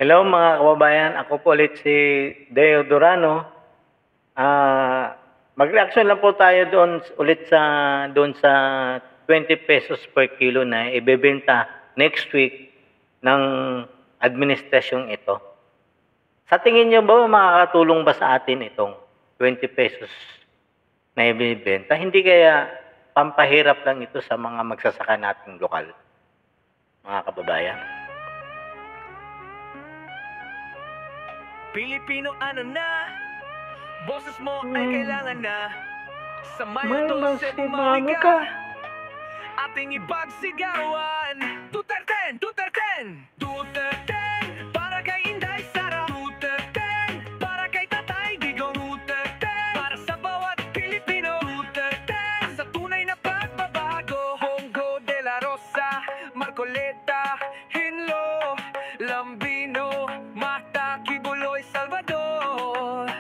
Hello mga kababayan, ako po ulit si Deo Durano. Mag-reaction lang po tayo doon sa 20 pesos per kilo na ibebenta next week ng administrasyong ito. Sa tingin niyo ba makakatulong ba sa atin itong 20 pesos na ibebenta? Hindi kaya pampahirap lang ito sa mga magsasaka nating lokal, mga kababayan? Pilipino ano na, boses mo ay kailangan na. Sa Mayo 12 bumawi ka, ating ipagsigawan. Duterte, Duterte, Duterte, para kay Inday Sara. Duterte, para kay Tatay Digong. Duterte, para sa bawat Pilipino. Duterte, sa tunay na pagbabago. Bongo de la Rosa, Marcoleta, Hinlo, Lambino, Mata, Kibuloy, Salvador,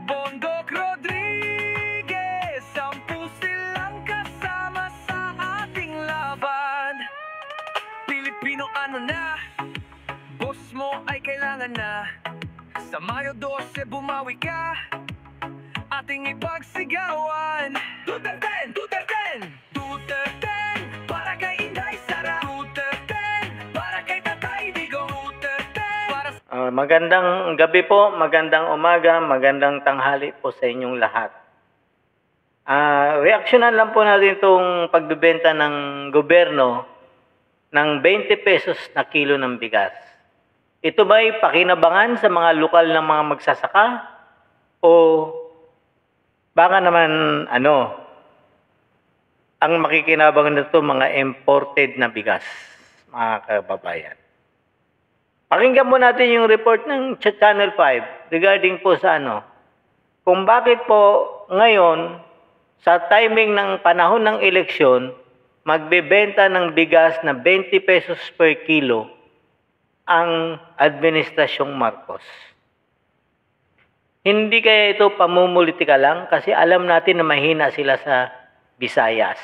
Bondoc Rodriguez, 10 silang kasama sa ating laban. Pilipino ano na, boss mo ay kailangan na. Sa Mayo 12 bumawi ka, ating ipagsigawan. Duterte, Duterte, Duterte, para kay Inday Sara. Duterte, para kay Tatay Digong. Duterte, para Magandang gabi po, magandang umaga, magandang tanghali po sa inyong lahat. Reaksyonan lang po natin itong pagbebenta ng gobyerno ng 20 pesos na kilo ng bigas. Ito ba'y pakinabangan sa mga lokal na mga magsasaka? O baka naman ang makikinabang nito mga imported na bigas, mga kababayan? Pakinggan po natin yung report ng Channel 5 regarding po sa kung bakit po ngayon sa timing ng panahon ng eleksyon magbebenta ng bigas na 20 pesos per kilo ang administrasyong Marcos. Hindi kaya ito pamumulitika lang kasi alam natin na mahina sila sa Visayas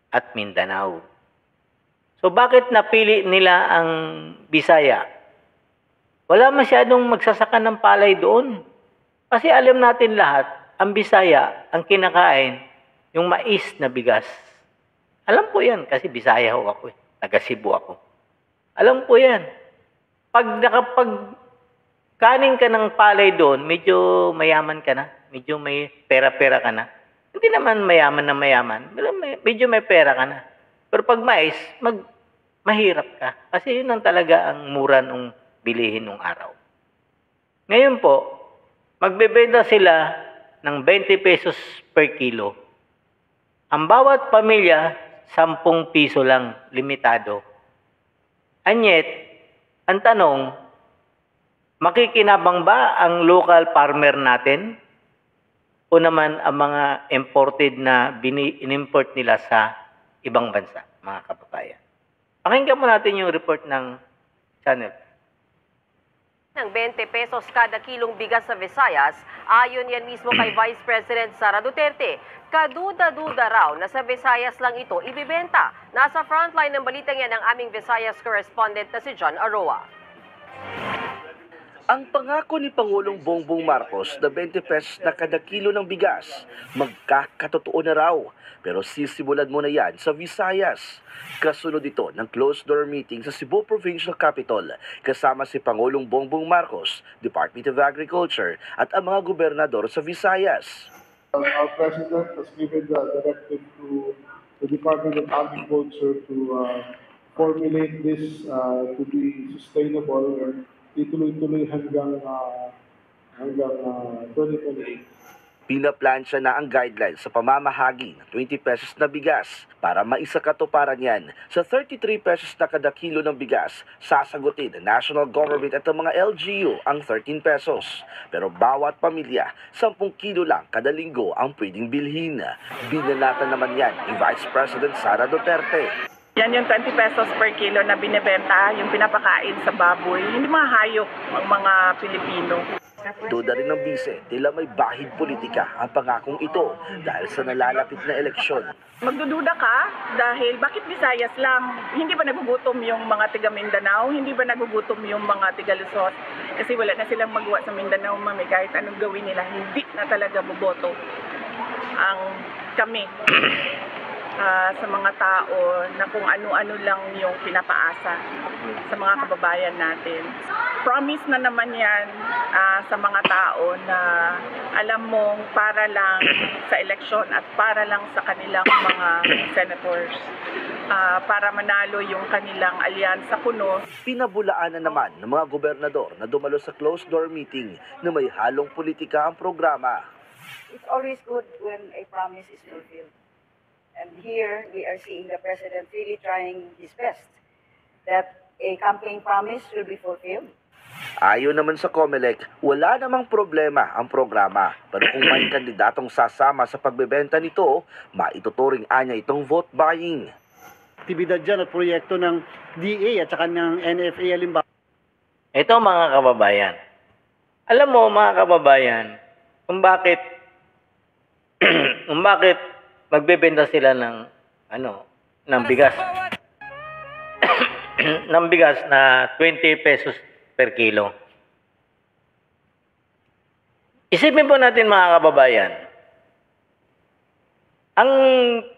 at Mindanao. So bakit napili nila ang Bisaya? Wala masyadong magsasaka ng palay doon. Kasi alam natin lahat, ang Bisaya, ang kinakain, yung mais na bigas. Alam po yan kasi Bisaya ho ako. Taga Cebu ako. Alam po yan. Pag nakapagkanin ka ng palay doon, medyo mayaman ka na. Medyo may pera-pera ka na. Hindi naman mayaman na mayaman. Medyo may pera ka na. Pero pag mais, mahirap ka. Kasi yun ang talaga ang mura nung bilihin nung araw. Ngayon po, magbebenta sila ng 20 pesos per kilo. Ang bawat pamilya, 10 piso lang, limitado. And yet, ang tanong, makikinabang ba ang local farmer natin? O naman ang mga imported na inimport nila sa ibang bansa, mga kababayan? Pakinggan mo natin yung report ng channel. Ng 20 pesos kada kilong bigas sa Visayas, ayon yan mismo kay Vice President Sara Duterte. Kaduda-duda raw na sa Visayas lang ito ibibenta. Nasa frontline ng balitang yan ang aming Visayas correspondent na si John Aroa. Ang pangako ni Pangulong Bongbong Marcos na 20 pesos na kada kilo ng bigas, magkakatotoo na raw. Pero sisimulan muna yan sa Visayas. Kasunod ito ng closed-door meeting sa Cebu Provincial Capital kasama si Pangulong Bongbong Marcos, Department of Agriculture at ang mga gobernador sa Visayas. Our President has given the directive to the Department of Agriculture to formulate this to be sustainable and ituloy-tuloy hanggang 2028. Pinaplansya na ang guidelines sa pamamahagi ng 20 pesos na bigas para maisakatuparan yan sa 33 pesos na kada kilo ng bigas. Sasagutin ng national government at ang mga LGU ang 13 pesos. Pero bawat pamilya, 10 kilo lang kada linggo ang pwedeng bilhin. Binanatan naman yan ni Vice President Sara Duterte. Yan yung 20 pesos per kilo na binibenta, yung pinapakain sa baboy, hindi mga hayop ang mga Pilipino. Duda rin ng bise, tila may bahid politika ang pangakong ito dahil sa nalalapit na eleksyon. Magdududa ka dahil bakit Visayas lang? Hindi ba nagugutom yung mga taga Mindanao? Hindi ba nagugutom yung mga taga Luzon? Kasi wala na silang magawa sa Mindanao, mami. Kahit anong gawin nila, hindi na talaga boboto ang kami sa mga tao na kung ano-ano lang yung pinapaasa sa mga kababayan natin. Promise na naman yan sa mga tao na alam mong para lang sa eleksyon at para lang sa kanilang mga senators para manalo yung kanilang alyansa kuno. Pinabulaanan naman ng mga gobernador na dumalo sa closed-door meeting na may halong politika ang programa. It's always good when a promise is fulfilled. And here we are seeing the President really trying his best that a campaign promise will be fulfilled. Ayon naman sa COMELEC, wala namang problema ang programa. Pero kung may kandidatong sasama sa pagbebenta nito, maituturing anya itong vote buying. Aktibidad dyan at proyekto ng DA at saka ng NFA halimbawa. Ito mga kababayan. Alam mo mga kababayan, kung bakit magbebenta sila ng ng bigas. ng bigas na 20 pesos per kilo. Isipin po natin mga kababayan, ang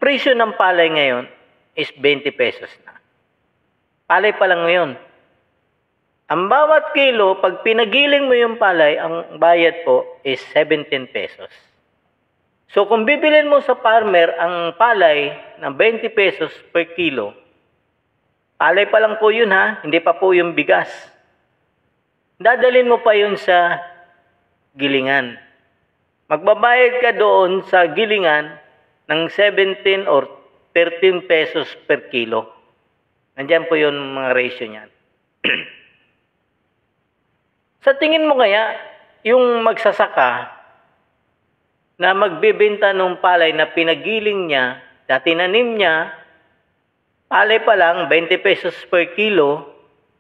presyo ng palay ngayon is 20 pesos na. Palay pa lang ngayon. Ang bawat kilo, pag pinagiling mo yung palay, ang bayad po is 17 pesos. So kung bibilin mo sa farmer ang palay ng 20 pesos per kilo, palay pa lang po yun ha, hindi pa po yung bigas. Dadalhin mo pa yun sa gilingan. Magbabayad ka doon sa gilingan ng 17 or 13 pesos per kilo. Nandyan po yun mga ratio niyan. Sa tingin mo kaya, yung magsasaka na magbebenta ng palay na pinagiling niya, na tinanim niya, palay pa lang, 20 pesos per kilo,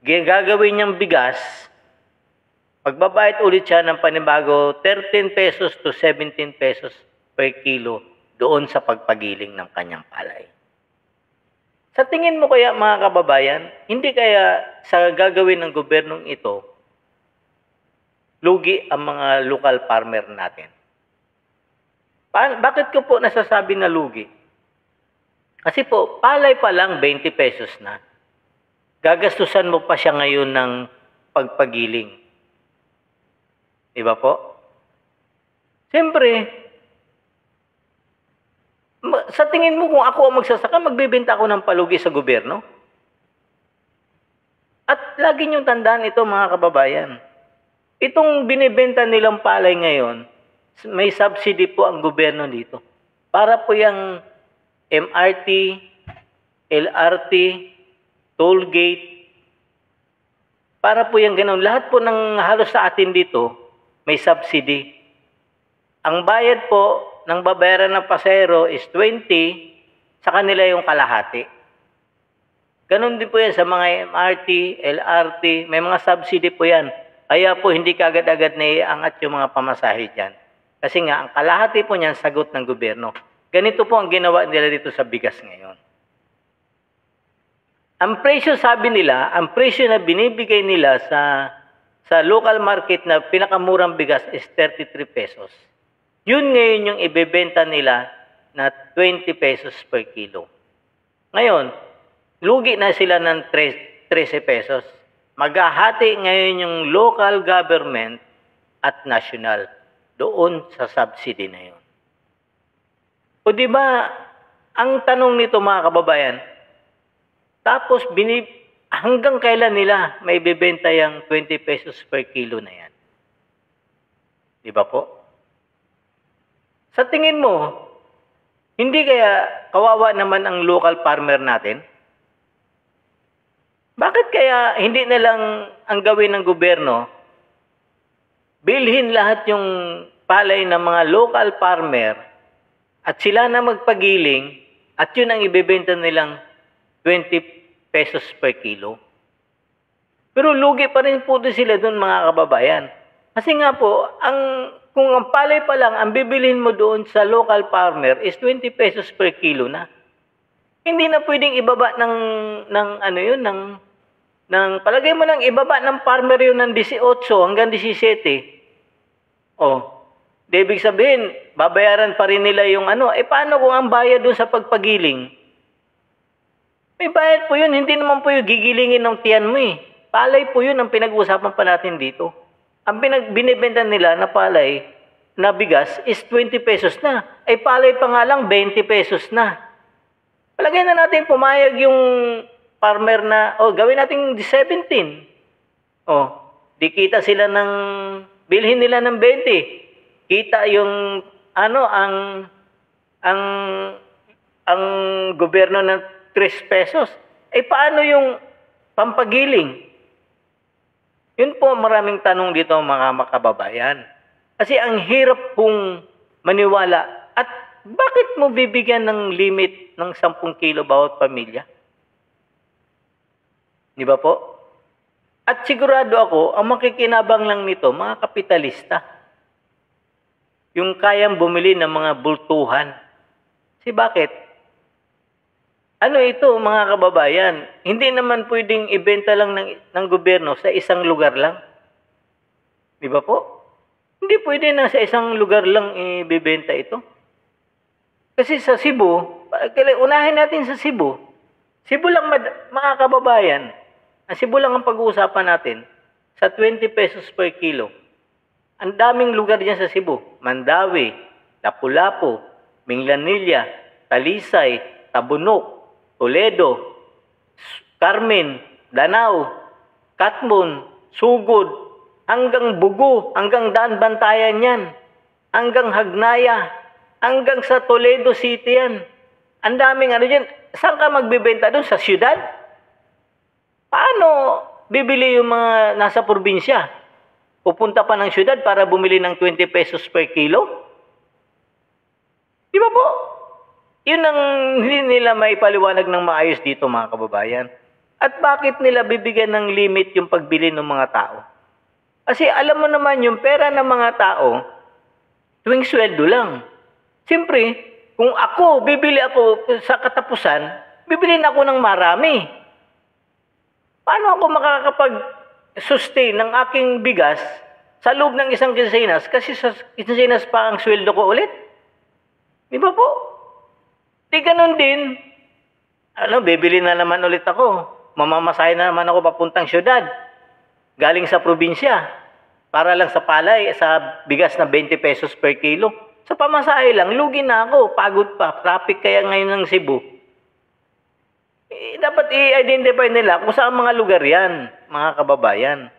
gagawin niyang bigas, magbabayad ulit siya ng panibago 13 pesos to 17 pesos per kilo doon sa pagpagiling ng kanyang palay. Sa tingin mo kaya mga kababayan, hindi kaya sa gagawin ng gobyernong ito, lugi ang mga local farmer natin? Bakit ko po nasasabi na lugi? Kasi po, palay pa lang 20 pesos na. Gagastusan mo pa siya ngayon ng pagpagiling. Diba po? Siyempre, sa tingin mo kung ako ang magsasaka, magbebenta ako ng palugi sa gobyerno? At lagi niyong tandaan ito mga kababayan. Itong binibenta nilang palay ngayon, may subsidy po ang gobyerno dito. Para po yung MRT, LRT, toll gate, para po yung ganun. Lahat po ng halos sa atin dito, may subsidy. Ang bayad po ng babayaran ng pasahero is 20, sa kanila yung kalahati. Ganun din po yan sa mga MRT, LRT, may mga subsidy po yan. Kaya po hindi kaagad-agad naiangat yung mga pamasahe dyan. Kasi nga, ang kalahati po niyan sagot ng gobyerno. Ganito po ang ginawa nila dito sa bigas ngayon. Ang presyo, sabi nila, ang presyo na binibigay nila sa local market na pinakamurang bigas is 33 pesos. Yun ngayon yung ibebenta nila na 20 pesos per kilo. Ngayon, lugi na sila ng 13 pesos. Maghahati ngayon yung local government at national doon sa subsidy na yun. O di ba, ang tanong nito mga kababayan, tapos hanggang kailan nila may bibenta yung 20 pesos per kilo na yan? Di ba po? Sa tingin mo, hindi kaya kawawa naman ang local farmer natin? Bakit kaya hindi na lang ang gawin ng gobyerno, bilhin lahat yung palay ng mga local farmer at sila na magpagiling at yun ang ibebenta nilang 20 pesos per kilo. Pero lugi pa rin po sila doon mga kababayan. Kasi nga po, kung ang palay pa lang, ang bibilhin mo doon sa local farmer is 20 pesos per kilo na. Hindi na pwedeng ibaba palagay mo nang ibaba ng farmer yun ng 18 hanggang 17. Ibig sabihin, babayaran pa rin nila yung paano kung ang bayad doon sa pagpagiling? May bayad po yun, hindi naman po yung gigilingin ng tiyan mo eh. Palay po yun ang pinag-uusapan pa natin dito. Ang binibenta nila na palay na bigas is 20 pesos na. Ay palay pa nga lang 20 pesos na. Palagay na natin pumayag yung farmer na, gawin natin 17. Di kita sila bilhin nila ng 20. Kita yung, ang gobyerno ng 3 pesos. Paano yung pampagiling? Yun po maraming tanong dito mga makababayan. Kasi ang hirap pong maniwala. At bakit mo bibigyan ng limit ng 10 kilo bawat pamilya? Di ba po? At sigurado ako, ang makikinabang lang nito, mga kapitalista. Yung kayang bumili ng mga bultuhan. Kasi bakit? Ano ito mga kababayan? Hindi naman pwedeng ibenta lang ng gobyerno sa isang lugar lang. Di ba po? Hindi pwede na sa isang lugar lang ibebenta ito. Kasi sa Cebu, unahin natin sa Cebu. Cebu lang mga kababayan. Ang Cebu lang ang pag-uusapan natin sa 20 pesos per kilo. Ang daming lugar diyan sa Cebu. Mandawi, Lapu-Lapu, Minglanilla, Talisay, Tabunok, Toledo, Carmen, Danao, Katmon, Sugod, hanggang Bugo, hanggang Daan Bantayan yan, hanggang Hagnaya, hanggang sa Toledo City yan. Ang daming dyan. Saan ka magbibenta doon? Sa syudad? Paano bibili yung mga nasa probinsya? Pupunta pa ng syudad para bumili ng 20 pesos per kilo? Di ba po? Yun ang hindi nila maipaliwanag ng maayos dito mga kababayan. At bakit nila bibigyan ng limit yung pagbili ng mga tao? Kasi alam mo naman yung pera ng mga tao, tuwing sweldo lang. Siyempre, kung bibili ako sa katapusan, bibilin ako ng marami. Paano ako makakapag-sustain ng aking bigas sa loob ng isang kinsinas? Kasi sa kinsinas pa ang sweldo ko ulit. Di ba po? Di ganun din. Bibili na naman ulit ako. Mamamasahe na naman ako papuntang syudad. Galing sa probinsya. Para lang sa palay, sa bigas na 20 pesos per kilo. Sa pamasahe lang, lugi na ako. Pagod pa. Traffic kaya ngayon ng Cebu. Dapat i-identify nila kung saan mga lugar yan, mga kababayan.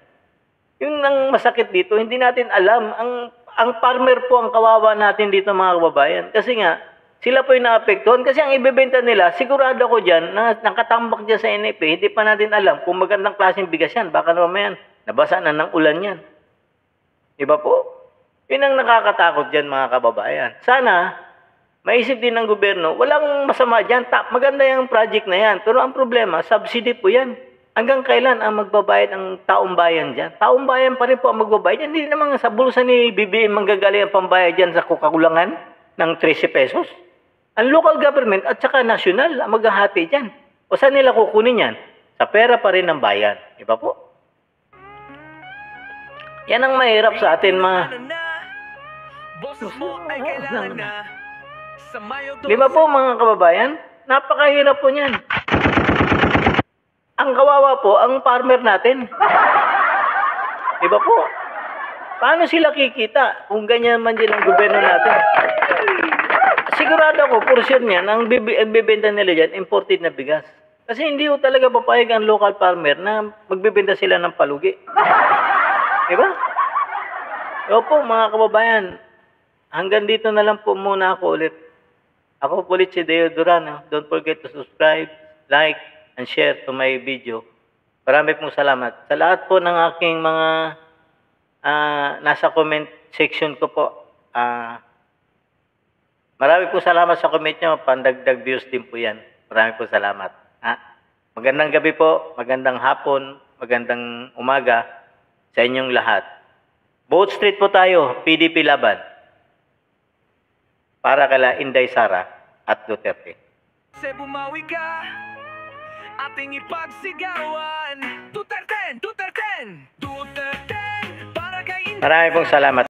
Yun ang masakit dito. Hindi natin alam. Ang farmer po ang kawawa natin dito, mga kababayan. Kasi nga, sila po yung naapektuhan. Kasi ang ibebenta nila, sigurado ako dyan, nakatambak dyan sa NFA, hindi pa natin alam kung magandang klaseng bigas yan. Baka naman yan, nabasa na ng ulan yan. Diba po? Yun ang nakakatakot dyan, mga kababayan. Sana, maisip din ng gobyerno, walang masama dyan. Maganda yung project na yan. Pero ang problema, subsidy po yan. Hanggang kailan ang magbabayad ang taong bayan dyan? Taong bayan pa rin po ang magbabayad. Hindi naman sa bulsa ni BBM manggagaling ang pambayad dyan sa kukakulangan ng 13 pesos. Ang local government at saka national ang maghahati dyan. O saan nila kukunin yan? Sa pera pa rin ng bayan. Diba po? Yan ang mahirap sa atin mga... Boses mo ay kailangan na. Sa Mayo Di ba po mga kababayan? Napakahirap po niyan. Ang kawawa po, ang farmer natin. Di ba po? Paano sila kikita kung ganyan man din ang gobyerno natin? Sigurado ako, portion niyan, ang bibenta nila dyan, imported na bigas. Kasi hindi ko talaga papayag ang local farmer na magbibenta sila ng palugi. Di ba? Opo, mga kababayan, hanggang dito na lang po muna ako ulit. Ako po ulit si Deo Durano. Don't forget to subscribe, like, and share to my video. Marami pong salamat. Sa lahat po ng aking mga nasa comment section ko po, marami po salamat sa comment nyo. Pandagdag views din po yan. Marami po salamat. Magandang gabi po, magandang hapon, magandang umaga sa inyong lahat. Vote Street po tayo, PDP laban. Para kala Inday Sara at Duterte. Bumawi ka, ating ipagsigawan. Duterte, Duterte, Duterte, para kay Marami pong salamat.